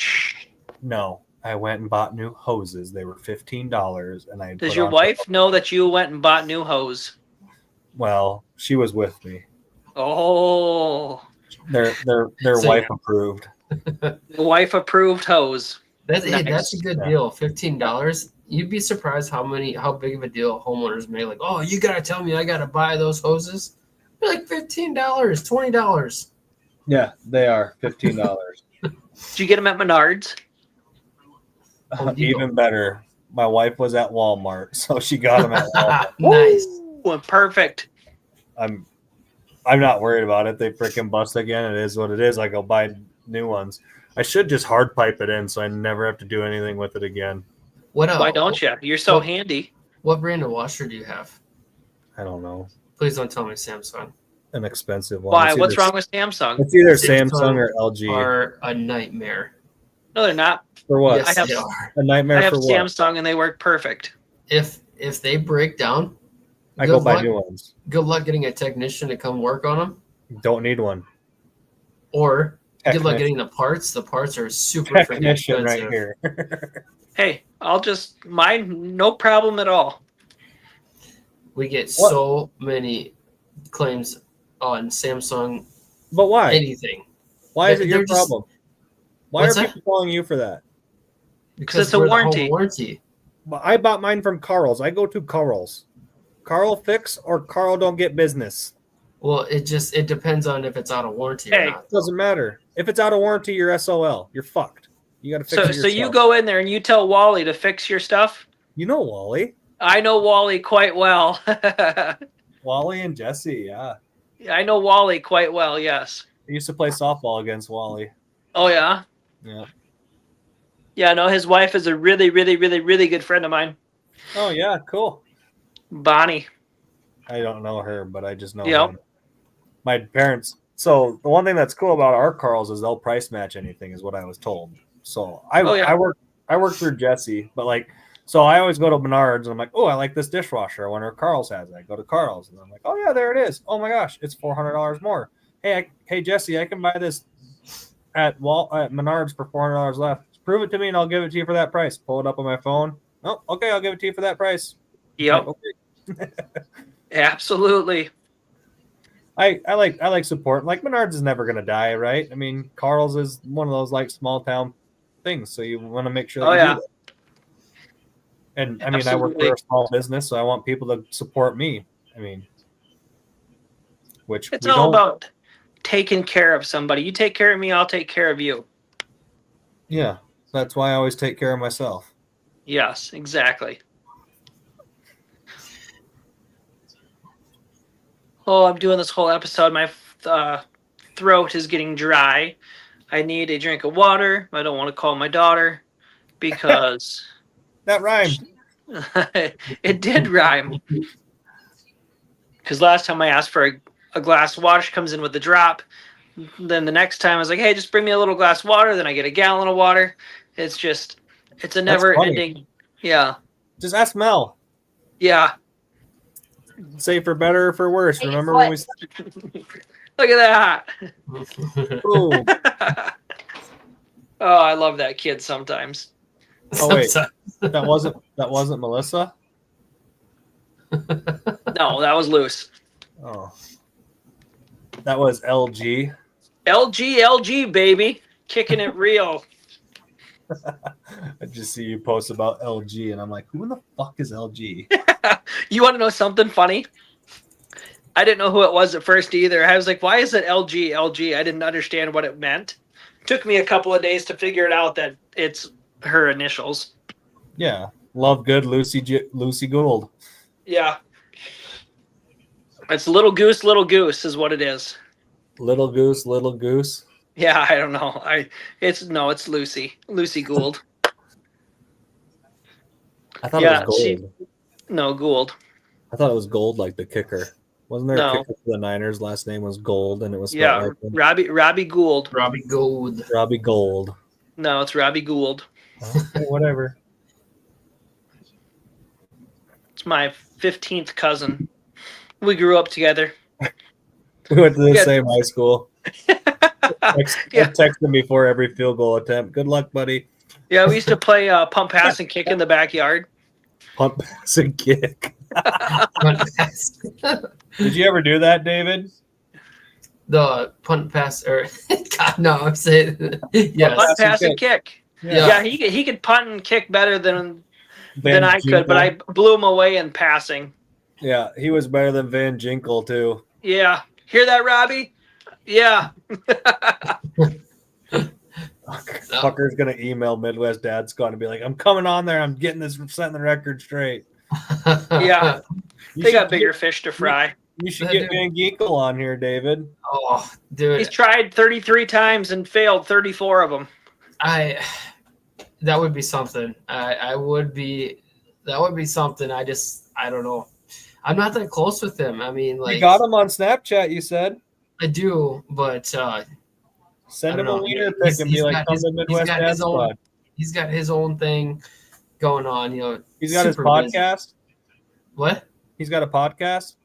No, I went and bought new hoses. They were $15, and I. Does your wife know that you went and bought new hose? Well, she was with me. Oh. They're wife approved. Wife approved hose. That's a good deal. $15. You'd be surprised how big of a deal homeowners make. Like, oh, you gotta tell me I gotta buy those hoses. They're like $15, $20. Yeah, they are $15. Did you get them at Menards? Even better. My wife was at Walmart, so she got them at Walmart. Nice. Ooh, perfect. I'm not worried about it. They freaking bust again. It is what it is. I go buy new ones. I should just hard pipe it in so I never have to do anything with it again. Why don't you? You're so handy. What brand of washer do you have? I don't know. Please don't tell me Samsung. An expensive one. Why? What's wrong with Samsung? It's either Samsung or LG. Are a nightmare. No, they're not. For what? Yes, I have they are. A nightmare for what? I have Samsung and they work perfect. If they break down, I go buy new ones. Good luck getting a technician to come work on them. Don't need one. Or good luck getting the parts. The parts are super freaking expensive. Right here. Hey, mine, no problem at all. We get so many claims on Samsung. But why? Anything. Why is it your problem? Why are people calling you for that? Because it's a warranty. I bought mine from Carl's. I go to Carl's. Carl fix or Carl don't get business. Well, it depends on if it's out of warranty or not. It doesn't matter. If it's out of warranty, you're SOL. You're fucked. You got to fix it yourself. So you go in there and you tell Wally to fix your stuff? You know Wally. I know Wally quite well. Wally and Jesse, yeah. I know Wally quite well, yes. I used to play softball against Wally. Oh, yeah? Yeah. Yeah, no, his wife is a really, really, really, really good friend of mine. Oh, yeah, cool. Bonnie. I don't know her, but I just know him. My parents. So the one thing that's cool about our Carls is they'll price match anything, is what I was told. So I work through Jesse, but so I always go to Menards and I'm like, oh, I like this dishwasher. I wonder if Carl's has it. I go to Carl's and I'm like, oh yeah, there it is. Oh my gosh, it's $400 more. Hey, Jesse, I can buy this at Menards for $400 left. Prove it to me and I'll give it to you for that price. Pull it up on my phone. Oh, okay, I'll give it to you for that price. Yep. Okay. Absolutely. I like support. Like Menards is never gonna die, right? I mean, Carl's is one of those small town things, so you want to make sure. Do that. And I mean, I work for a small business, so I want people to support me. I mean, it's all about taking care of somebody. You take care of me, I'll take care of you. Yeah, that's why I always take care of myself. Yes, exactly. Oh, I'm doing this whole episode. My throat is getting dry. I need a drink of water. I don't want to call my daughter because... That rhymed. It did rhyme. Because last time I asked for a glass of water, she comes in with a drop. Then the next time I was like, hey, just bring me a little glass of water. Then I get a gallon of water. It's just, It's a never-ending. Yeah. Just ask Mel. Yeah. Say for better or for worse. Remember when we? Look at that. Boom. Oh, I love that kid sometimes. Oh wait, that wasn't Melissa. No, that was loose. Oh, that was LG. LG, baby, kicking it real. I just see you post about LG, and I'm like, who in the fuck is LG? You want to know something funny? I didn't know who it was at first either. I was like, why is it LG? I didn't understand what it meant. Took me a couple of days to figure it out that it's her initials. Yeah, love good Lucy Gould. Yeah, it's little goose is what it is. Little goose. Yeah, I don't know. It's Lucy Gould. I thought it was Gold. Gould. I thought it was Gold, like the kicker. Wasn't there a kicker for the Niners? Last name was Gold, and it was like Robbie Gould. Robbie Gould. No, it's Robbie Gould. Okay, whatever. It's my 15th cousin. We grew up together. We went to the same high school. Texted me before every field goal attempt. Good luck, buddy. Yeah, we used to play pump, pass, and kick in the backyard. Pump, pass, and kick. Did you ever do that, David? The punt, pass, or God, no, I'm saying yes. Punt, pass, and kick. Yeah, he could punt and kick better than I could, but I blew him away in passing. Yeah, he was better than Van Ginkel too. Yeah, hear that, Robbie? Yeah. Fucker's gonna email Midwest Dad Squad and be like, "I'm coming on there. I'm getting this, setting the record straight." Yeah, they got bigger fish to fry. You should get Van Ginkel on here, David. Oh, dude, he's tried 33 times and failed 34 of them. That would be something. That would be something. I don't know. I'm not that close with him. I mean, like, you got him on Snapchat. You said I do, but send him a wiener pic and be like, "Come to Midwest Dad Squad." He's got his own thing going on. You know, he's got his podcast. Busy. What? He's got a podcast.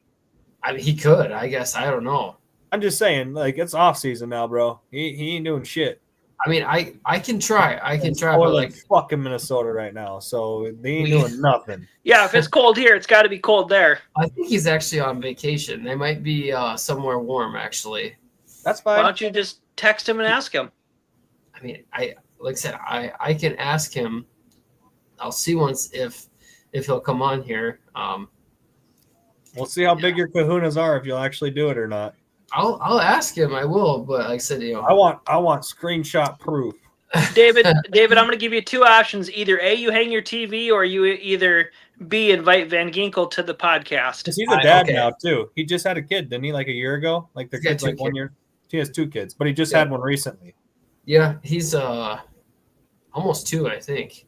I mean, he could. I guess. I don't know. I'm just saying, like, it's off season now, bro. He ain't doing shit. I mean, I can try. But like fucking Minnesota right now, so they ain't doing nothing. Yeah, if it's cold here, it's got to be cold there. I think he's actually on vacation. They might be somewhere warm, actually. That's fine. Why don't you just text him and ask him? I mean, like I said, I can ask him. I'll see once if he'll come on here. We'll see how big your kahunas are if you'll actually do it or not. I'll ask him. I will, but like I said, you know, I want screenshot proof. David, I'm going to give you two options. Either A, you hang your TV, or you either B, invite Van Ginkel to the podcast. Because he's a dad now too. He just had a kid, didn't he? Like a year ago. Like their kid's like 1 year. He has 2 kids, but he just had one recently. Yeah, he's almost 2, I think.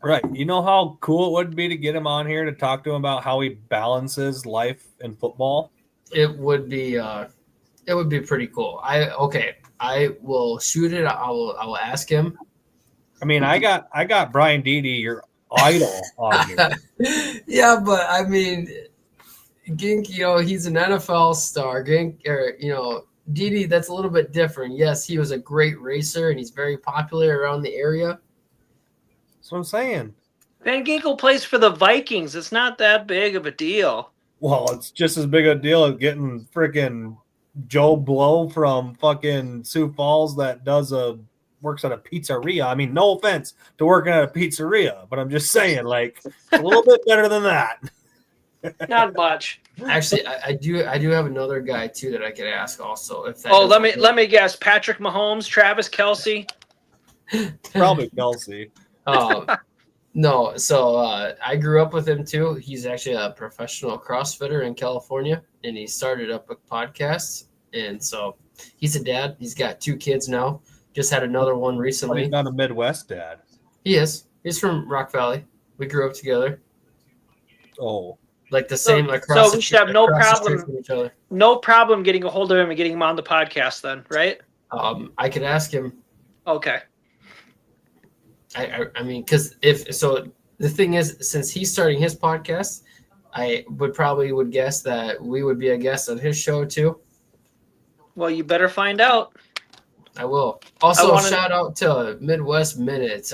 Right. You know how cool it would be to get him on here to talk to him about how he balances life and football? It would be pretty cool. I will shoot it. I will ask him. I mean, I got Brian Dede, your idol, on here. Yeah, but I mean, Gink, you know, he's an NFL star. Gink, or you know, Dede, that's a little bit different. Yes, he was a great racer and he's very popular around the area. That's what I'm saying. Van Ginkel plays for the Vikings. It's not that big of a deal. Well, it's just as big a deal as getting freaking Joe Blow from fucking Sioux Falls that works at a pizzeria. I mean, no offense to working at a pizzeria, but I'm just saying, like, a little bit better than that. Not much. Actually, I do have another guy too that I could ask also. If that let me guess. Patrick Mahomes, Travis Kelce. Probably Kelce. No, so I grew up with him too. He's actually a professional CrossFitter in California, and he started up a podcast. And so he's a dad. He's got 2 kids now. Just had another one recently. He's not a Midwest dad. He is. He's from Rock Valley. We grew up together. Oh, like the same. So we should have no problem getting a hold of him and getting him on the podcast then, right? I could ask him. Okay. I mean, because the thing is, since he's starting his podcast, I would guess that we would be a guest on his show too. Well, you better find out. I will. Also, shout out to Midwest Minute.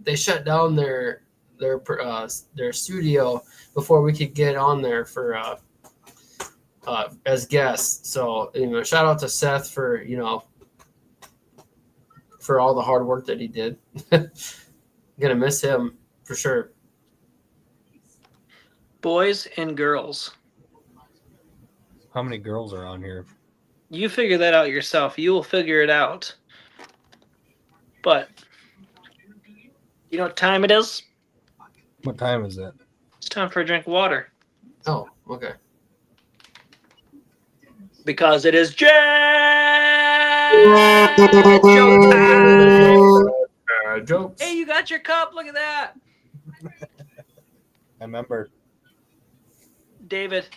They shut down their studio before we could get on there for as guests. So shout out to Seth for for all the hard work that he did. Gonna miss him for sure. Boys and girls. How many girls are on here? You figure that out yourself. You will figure it out. But you know what time it is? What time is it? It's time for a drink of water. Oh, okay. Because it is joke time. Jokes. Hey, you got your cup. Look at that. I remember. David.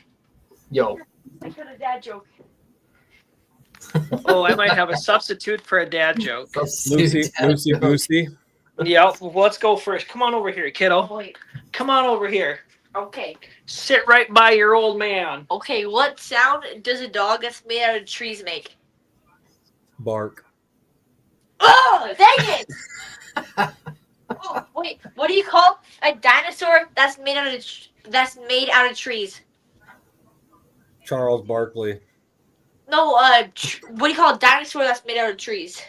Yo. I got a dad joke. Oh, I might have a substitute for a dad joke. Lucy Goosey. Yeah, well, let's go first. Come on over here, kiddo. Wait. Come on over here. Okay. Sit right by your old man. Okay, what sound does a dog that's made out of trees make? Bark. Oh, dang it! Oh, wait, what do you call a dinosaur that's made out of trees? Charles Barkley. No, what do you call a dinosaur that's made out of trees?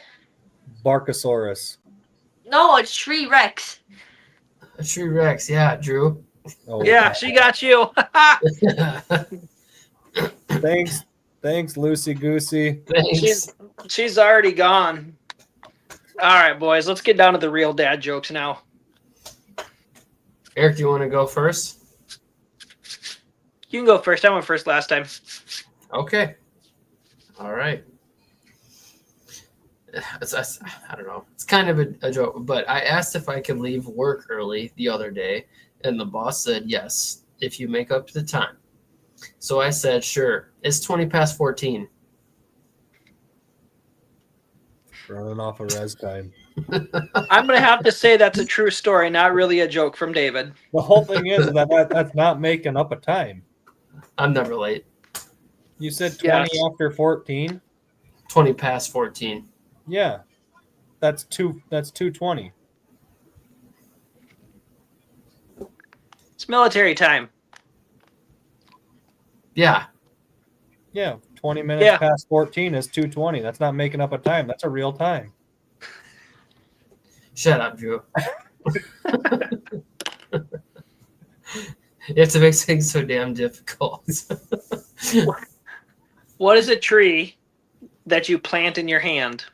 Barkosaurus. No, a tree Rex. A tree Rex, yeah, Drew. Oh, Yeah, she got you. Thanks, Lucy Goosey. Thanks. She's already gone. All right, boys, let's get down to the real dad jokes now. Eric, do you want to go first? You can go first. I went first last time. Okay. All right. I don't know. It's kind of a joke, but I asked if I could leave work early the other day, and the boss said yes, if you make up the time. So I said, sure. It's 20 past 14. Running off of res time. I'm going to have to say that's a true story, not really a joke from David. The whole thing is that's not making up a time. I'm never late. You said 20 after 14? 20 past 14. Yeah. That's 2:20. It's military time. Yeah. Yeah, 20 minutes past 14 is 2:20. That's not making up a time. That's a real time. Shut up, Drew. You have to make things so damn difficult. What is a tree that you plant in your hand?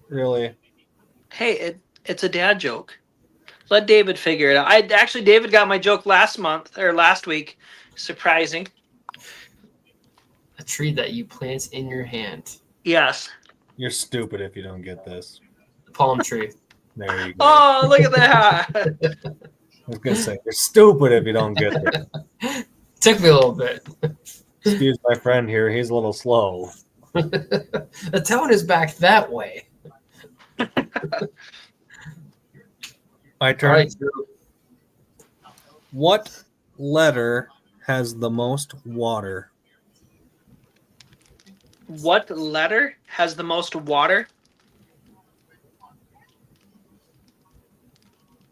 Really? Hey, it's a dad joke. Let David figure it out. David got my joke last week. Surprising. A tree that you plant in your hand. Yes. You're stupid if you don't get this. The palm tree. There you go. Oh, look at that. I was going to say, you're stupid if you don't get it. Took me a little bit. Excuse my friend here. He's a little slow. The tone is back that way. My turn. All right, what letter has the most water? What letter has the most water?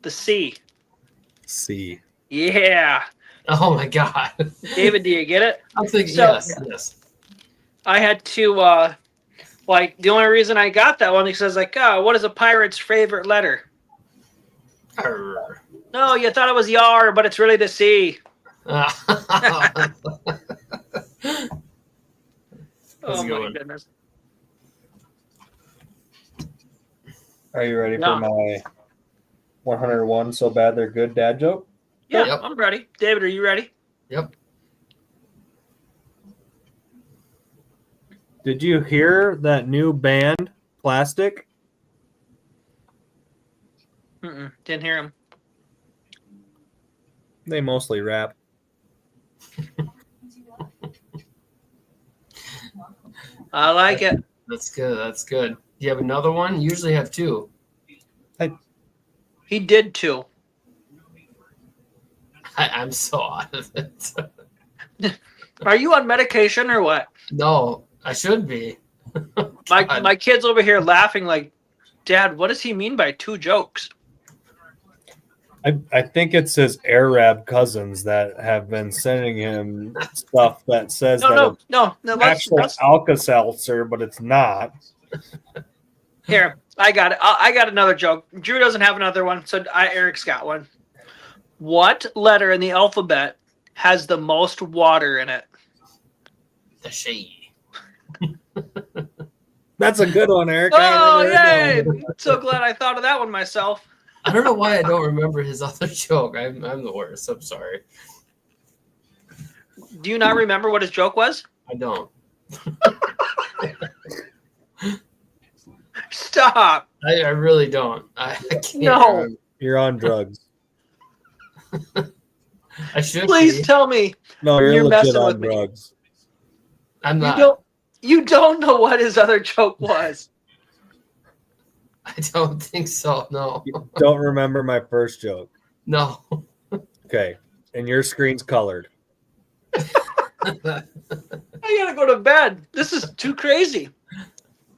The C. C. Yeah. Oh my God. David, do you get it? I'm thinking yes. I had to the only reason I got that one because I was like, what is a pirate's favorite letter? Arr. No, you thought it was the R, but it's really the C. That's Oh a good my one. goodness. Are you ready for my 101 so bad they're good dad joke? Yeah, Yep. I'm ready. David, are you ready? Yep. Did you hear that new band, Plastic? Didn't hear him. They mostly rap. I like it. That's good. That's good. you have another one? You usually have two. He did too. I'm so out of it. Are you on medication or what? No, I should be. My kid's over here laughing like, Dad, what does he mean by 2 jokes? I think it's his Arab cousins that have been sending him stuff that says No. it's actually Alka-Seltzer, but it's not. Here, I got it. I got another joke. Drew doesn't have another one, so Eric's got one. What letter in the alphabet has the most water in it? The she. That's a good one, Eric. Oh, yay! So glad I thought of that one myself. I don't know why I don't remember his other joke. I'm the worst. I'm sorry. Do you not remember what his joke was? I don't. Stop. I really don't. I can't. No. Remember. You're on drugs. I should. Please tell me. No, you're legit messing on with me. drugs. I'm not. You don't know what his other joke was. I don't think so. No. You don't remember my first joke. No. Okay. And your screen's colored. I gotta go to bed. This is too crazy.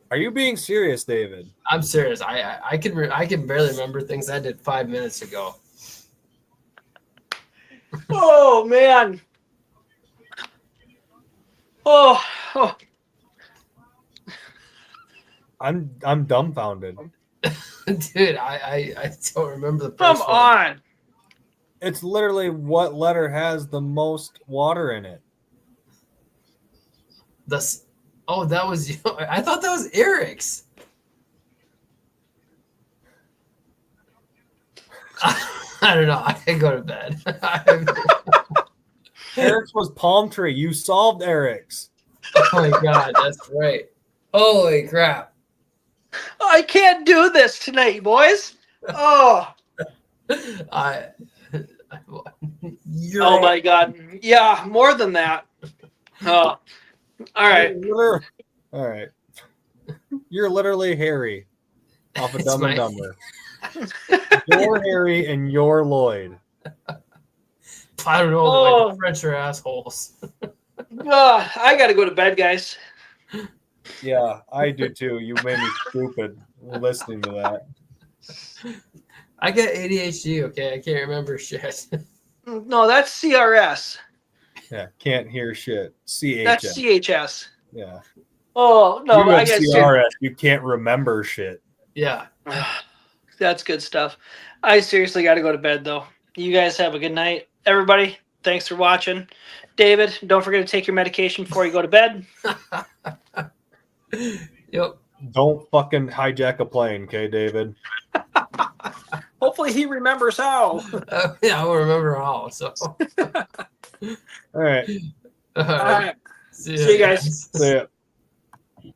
Are you being serious, David? I'm serious. I can barely remember things I did 5 minutes ago. Oh man. Oh. I'm dumbfounded. Dude, I don't remember the Come first one. on. It's literally what letter has the most water in it. Oh, that was you. I thought that was Eric's. I don't know. I can go to bed. Eric's was palm tree. You solved Eric's. Oh my god, that's right. Holy crap. I can't do this tonight, boys. Oh. Oh my god. Yeah, more than that. Oh. All right. All right. You're literally Harry off of Dumb and Dumber. You're Harry and you're Lloyd. I don't know. Like French are assholes. I got to go to bed, guys. Yeah, I do too. You made me stupid listening to that. I get ADHD, okay? I can't remember shit. No, that's CRS. Yeah, can't hear shit. CHS. That's CHS. Yeah. Oh, no, you I have got CRS. You can't remember shit. Yeah. That's good stuff. I seriously got to go to bed, though. You guys have a good night. Everybody, thanks for watching. David, don't forget to take your medication before you go to bed. Yep. Don't fucking hijack a plane, okay, David? Hopefully he remembers how. Yeah, I will remember how. So. All right. All right. See See you guys. See ya.